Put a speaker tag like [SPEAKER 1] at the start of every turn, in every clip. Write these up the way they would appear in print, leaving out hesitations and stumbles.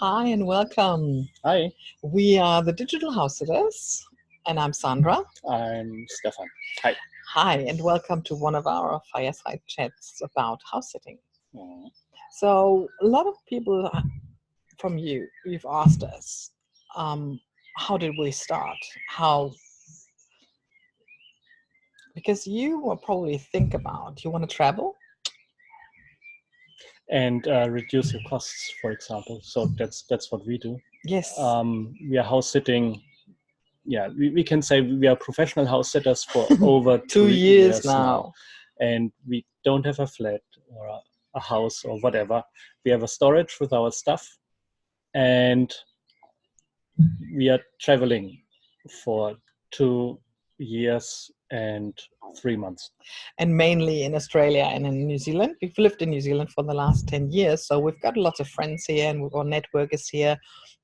[SPEAKER 1] Hi and welcome.
[SPEAKER 2] Hi,
[SPEAKER 1] We are the Digital Housesitters, and I'm Sandra.
[SPEAKER 2] I'm Stefan. Hi.
[SPEAKER 1] Hi, and welcome to one of our Fireside chats about house sitting.
[SPEAKER 2] Mm.
[SPEAKER 1] So, a lot of people from you've asked us, how did we start? Because you will probably think about, you want to travel?
[SPEAKER 2] And reduce your costs, for example. So that's what we do.
[SPEAKER 1] Yes.
[SPEAKER 2] We are house sitting. Yeah, we can say we are professional house sitters for over
[SPEAKER 1] 2 years now.
[SPEAKER 2] And we don't have a flat or a house or whatever. We have a storage with our stuff, and we are traveling for 2 years and 3 months.
[SPEAKER 1] And mainly in Australia and in New Zealand. We've lived in New Zealand for the last 10 years, so we've got lots of friends here and our network is here.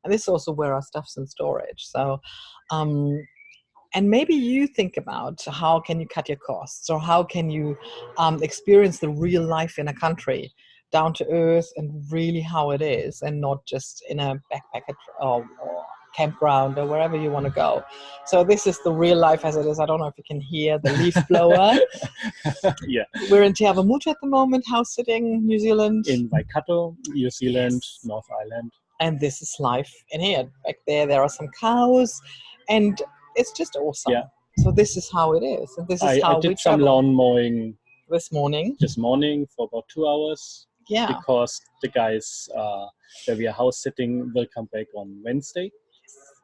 [SPEAKER 1] And this is also where our stuff's in storage. So, and maybe you think about how can you cut your costs, or how can you experience the real life in a country, down to earth and really how it is, and not just in a backpacker or campground or wherever you want to go. So this is the real life as it is. I don't know if you can hear the leaf blower.
[SPEAKER 2] Yeah.
[SPEAKER 1] We're in Te Awamutu at the moment, house sitting, New Zealand.
[SPEAKER 2] In Waikato, New Zealand,
[SPEAKER 1] Yes.
[SPEAKER 2] North Island.
[SPEAKER 1] And this is life in here. Back there are some cows, and it's just awesome.
[SPEAKER 2] Yeah.
[SPEAKER 1] So this is how it is, and this is how
[SPEAKER 2] I did
[SPEAKER 1] we
[SPEAKER 2] some
[SPEAKER 1] travel.
[SPEAKER 2] lawn mowing
[SPEAKER 1] This morning
[SPEAKER 2] for about 2 hours.
[SPEAKER 1] Yeah.
[SPEAKER 2] Because the guys that we are house sitting will come back on Wednesday.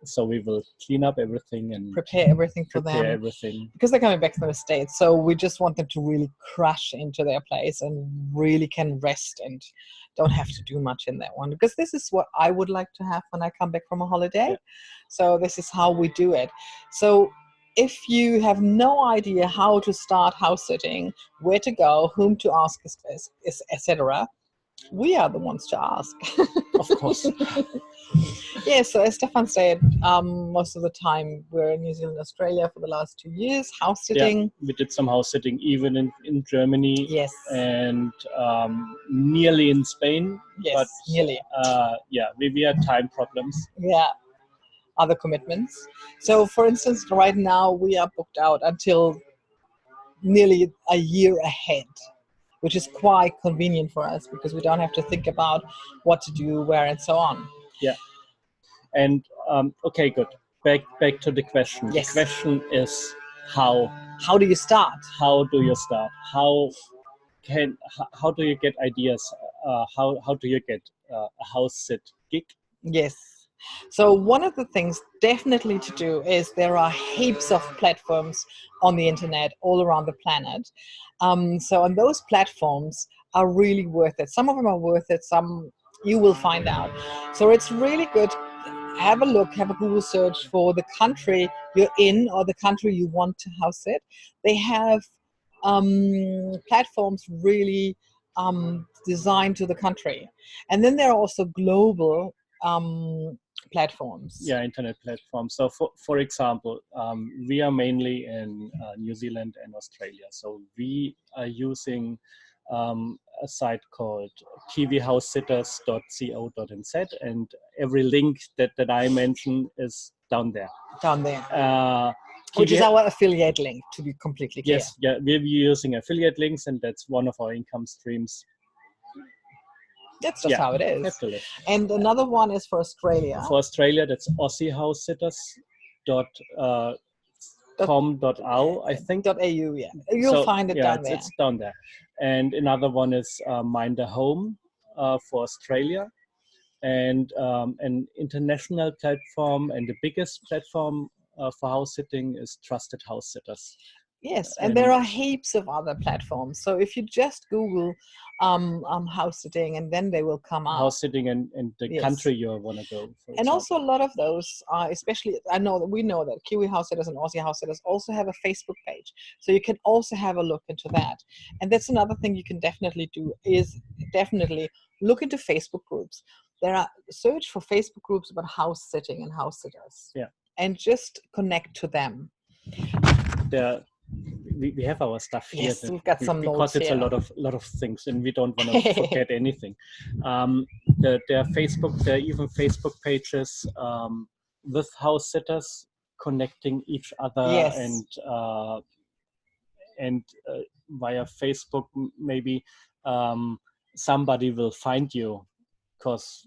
[SPEAKER 2] So we will clean up everything and
[SPEAKER 1] prepare everything for them,
[SPEAKER 2] everything.
[SPEAKER 1] because they're coming back from the States. So we just want them to really crash into their place and really can rest and don't have to do much in that one, because this is what I would like to have when I come back from a holiday.
[SPEAKER 2] Yeah.
[SPEAKER 1] So this is how we do it. So if you have no idea how to start house sitting, where to go, whom to ask, etc., we are the ones to ask.
[SPEAKER 2] Of course.
[SPEAKER 1] Yeah, so as Stefan said, most of the time we're in New Zealand, Australia for the last 2 years, house sitting.
[SPEAKER 2] Yeah, we did some house sitting even in Germany.
[SPEAKER 1] Yes.
[SPEAKER 2] And nearly in Spain.
[SPEAKER 1] Yes,
[SPEAKER 2] but
[SPEAKER 1] nearly.
[SPEAKER 2] Yeah, we had time problems.
[SPEAKER 1] Yeah, other commitments. So for instance, right now we are booked out until nearly a year ahead, which is quite convenient for us because we don't have to think about what to do, where, and so on.
[SPEAKER 2] Yeah. And okay, good. Back to the question.
[SPEAKER 1] Yes.
[SPEAKER 2] The question is how.
[SPEAKER 1] How do you start?
[SPEAKER 2] How do you start? How do you get ideas? How do you get a house sit gig?
[SPEAKER 1] Yes. So one of the things definitely to do is there are heaps of platforms on the internet all around the planet. So and those platforms are really worth it. Some of them are worth it. Some you will find out. So it's really good. Have a look, have a Google search for the country you're in or the country you want to house sit. They have platforms really designed to the country. And then there are also global platforms.
[SPEAKER 2] Yeah, internet platforms. So for example, we are mainly in New Zealand and Australia. So we are using a site called kiwihousesitters.co.nz, and every link that I mention is down there.
[SPEAKER 1] Which is our affiliate link, to be completely clear.
[SPEAKER 2] Yes, yeah, we're using affiliate links, and that's one of our income streams.
[SPEAKER 1] That's just how it is.
[SPEAKER 2] Absolutely.
[SPEAKER 1] And another one is for Australia.
[SPEAKER 2] For Australia, that's aussiehousesitters.com.au, I think.
[SPEAKER 1] .au, yeah. You'll find it down there.
[SPEAKER 2] It's down there. And another one is Mind a Home for Australia. And an international platform and the biggest platform for house sitting is Trusted House Sitters.
[SPEAKER 1] Yes, and there are heaps of other platforms. So if you just Google house sitting, and then they will come up.
[SPEAKER 2] House sitting and the country you want to go.
[SPEAKER 1] And also a lot of those, especially, we know that Kiwi House Sitters and Aussie House Sitters also have a Facebook page. So you can also have a look into that. And that's another thing you can definitely do, is definitely look into Facebook groups. There are search for Facebook groups about house sitting and house sitters.
[SPEAKER 2] Yeah.
[SPEAKER 1] And just connect to them.
[SPEAKER 2] we have our stuff here.
[SPEAKER 1] Yes, we've got some
[SPEAKER 2] because
[SPEAKER 1] notes
[SPEAKER 2] it's
[SPEAKER 1] here.
[SPEAKER 2] a lot of things, and we don't want to forget anything. There are even Facebook pages with house sitters connecting each other,
[SPEAKER 1] Yes.
[SPEAKER 2] and via Facebook maybe somebody will find you because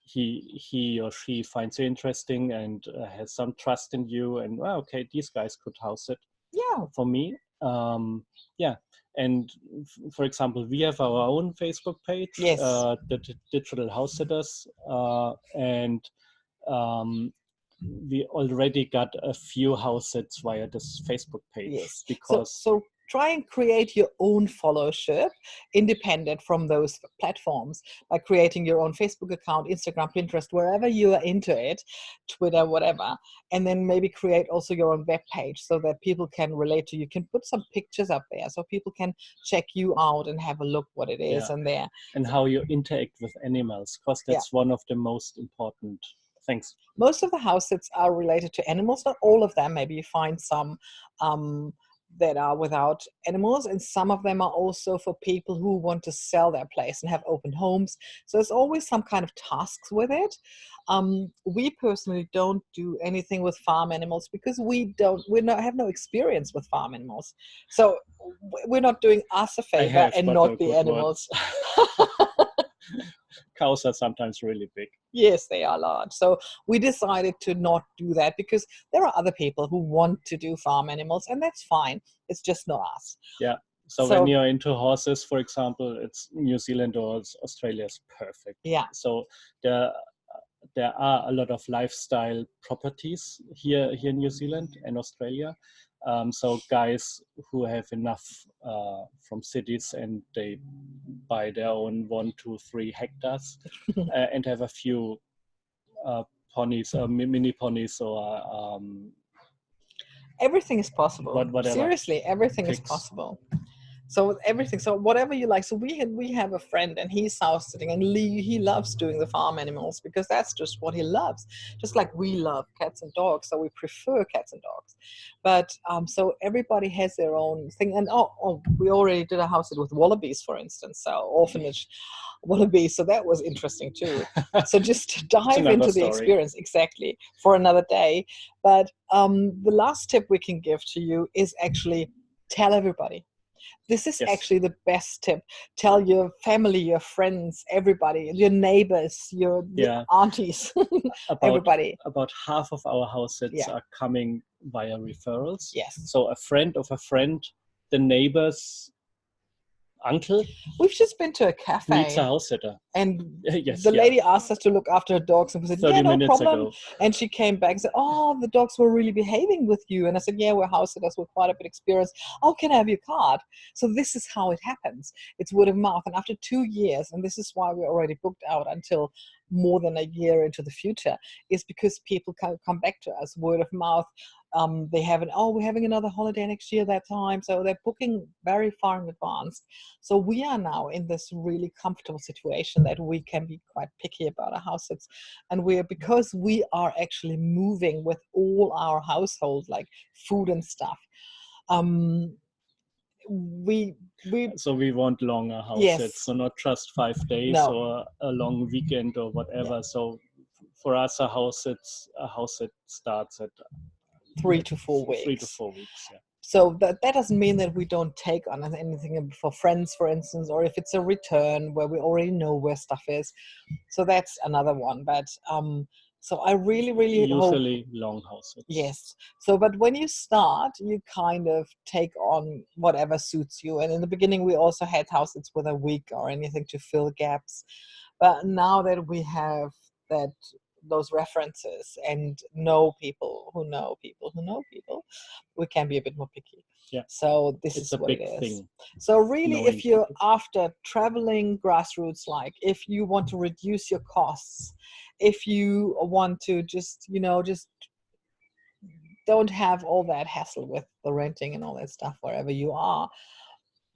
[SPEAKER 2] he or she finds you interesting and has some trust in you, and well, okay, these guys could house it for me. And for example, we have our own Facebook page,
[SPEAKER 1] Yes.
[SPEAKER 2] the Digital Housesitters, and we already got a few house sits via this Facebook page.
[SPEAKER 1] Yes.
[SPEAKER 2] Because
[SPEAKER 1] so try and create your own followership independent from those platforms by creating your own Facebook account, Instagram, Pinterest, wherever you are into it, Twitter, whatever. And then maybe create also your own web page so that people can relate to you. You can put some pictures up there so people can check you out and have a look what it is and there.
[SPEAKER 2] And how you interact with animals, because that's one of the most important things.
[SPEAKER 1] Most of the house sits are related to animals, not all of them. Maybe you find some that are without animals, and some of them are also for people who want to sell their place and have open homes. So there's always some kind of tasks with it. We personally don't do anything with farm animals because we have no experience with farm animals. So we're not doing us a favor and not the animals.
[SPEAKER 2] Cows are sometimes really big.
[SPEAKER 1] Yes, they are large. So we decided to not do that because there are other people who want to do farm animals, and that's fine. It's just not us.
[SPEAKER 2] Yeah. So when you're into horses, for example, it's New Zealand or Australia is perfect.
[SPEAKER 1] Yeah.
[SPEAKER 2] So there are a lot of lifestyle properties here in New Zealand and Australia. So guys who have enough from cities and they buy their own 1, 2, 3 hectares and have a few ponies, mini ponies, or
[SPEAKER 1] everything is possible.
[SPEAKER 2] Whatever.
[SPEAKER 1] Seriously, everything is possible. So everything, so whatever you like. So we have a friend and he's house sitting, and he loves doing the farm animals because that's just what he loves. Just like we love cats and dogs, so we prefer cats and dogs. But so everybody has their own thing. And we already did a house sit with wallabies, for instance, so orphanage wallabies. So that was interesting too. So just dive into the experience exactly for another day. But the last tip we can give to you is actually tell everybody. This is actually the best tip. Tell your family, your friends, everybody, your neighbors, your aunties, everybody.
[SPEAKER 2] About half of our house sits are coming via referrals.
[SPEAKER 1] Yes.
[SPEAKER 2] So a friend of a friend, the neighbor's uncle.
[SPEAKER 1] We've just been to a cafe.
[SPEAKER 2] Needs a house sitter.
[SPEAKER 1] And the lady asked us to look after her dogs, and we said,
[SPEAKER 2] 30
[SPEAKER 1] no problem.
[SPEAKER 2] Ago.
[SPEAKER 1] And she came back and said, the dogs were really behaving with you. And I said, yeah, we're house sitters with quite a bit of experience. Oh, can I have your card? So this is how it happens. It's word of mouth. And after 2 years, and this is why we're already booked out until more than a year into the future, is because people come back to us, word of mouth. They have we're having another holiday next year that time. So they're booking very far in advance. So we are now in this really comfortable situation that we can be quite picky about our house sits. And because we are actually moving with all our household, like food and stuff. So we
[SPEAKER 2] want longer house sits, so not just 5 days or a long weekend or whatever. Yeah. So for us, a house sit starts at
[SPEAKER 1] 3 to 4 weeks.
[SPEAKER 2] 3 to 4 weeks, yeah.
[SPEAKER 1] So that doesn't mean that we don't take on anything for friends, for instance, or if it's a return where we already know where stuff is. So that's another one. But so I really, really
[SPEAKER 2] usually
[SPEAKER 1] hope,
[SPEAKER 2] long houses.
[SPEAKER 1] Yes. So, but when you start, you kind of take on whatever suits you. And in the beginning, we also had houses with a week or anything to fill gaps. But now that we have those references and know people who know people who know people, we can be a bit more picky.
[SPEAKER 2] Yeah.
[SPEAKER 1] So this is what it is.
[SPEAKER 2] Thing.
[SPEAKER 1] So really, if you're after traveling grassroots, like if you want to reduce your costs, if you want to just don't have all that hassle with the renting and all that stuff wherever you are,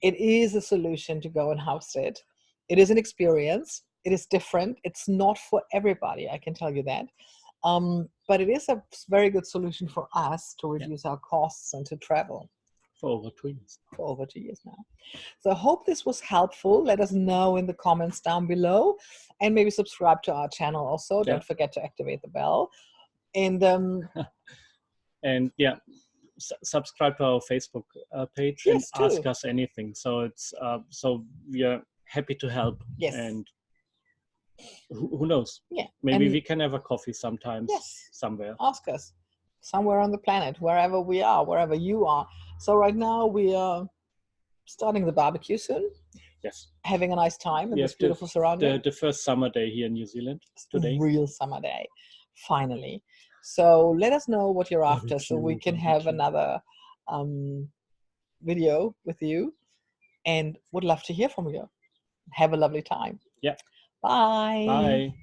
[SPEAKER 1] it is a solution to go and house sit. It is an experience. It is different. It's not for everybody, I can tell you that. But it is a very good solution for us to reduce our costs and to travel.
[SPEAKER 2] for over 2 years.
[SPEAKER 1] For over 2 years now. So I hope this was helpful. Let us know in the comments down below, and maybe subscribe to our channel also.
[SPEAKER 2] Yeah.
[SPEAKER 1] Don't forget to activate the bell. And
[SPEAKER 2] and yeah, subscribe to our Facebook page
[SPEAKER 1] Yes,
[SPEAKER 2] and ask
[SPEAKER 1] too.
[SPEAKER 2] us anything. So it's so we are happy to help.
[SPEAKER 1] Yes.
[SPEAKER 2] And who knows?
[SPEAKER 1] Yeah.
[SPEAKER 2] Maybe
[SPEAKER 1] And
[SPEAKER 2] we can have a coffee sometimes.
[SPEAKER 1] Yes.
[SPEAKER 2] Somewhere.
[SPEAKER 1] Ask us somewhere on the planet, wherever we are, wherever you are. So right now we are starting the barbecue soon.
[SPEAKER 2] Yes.
[SPEAKER 1] Having a nice time in
[SPEAKER 2] We
[SPEAKER 1] this
[SPEAKER 2] have
[SPEAKER 1] beautiful surrounding.
[SPEAKER 2] the first summer day here in New Zealand today.
[SPEAKER 1] Real summer day, finally. So let us know what you're after, so we can have another video with you, and would love to hear from you. Have a lovely time.
[SPEAKER 2] Yeah.
[SPEAKER 1] Bye.
[SPEAKER 2] Bye.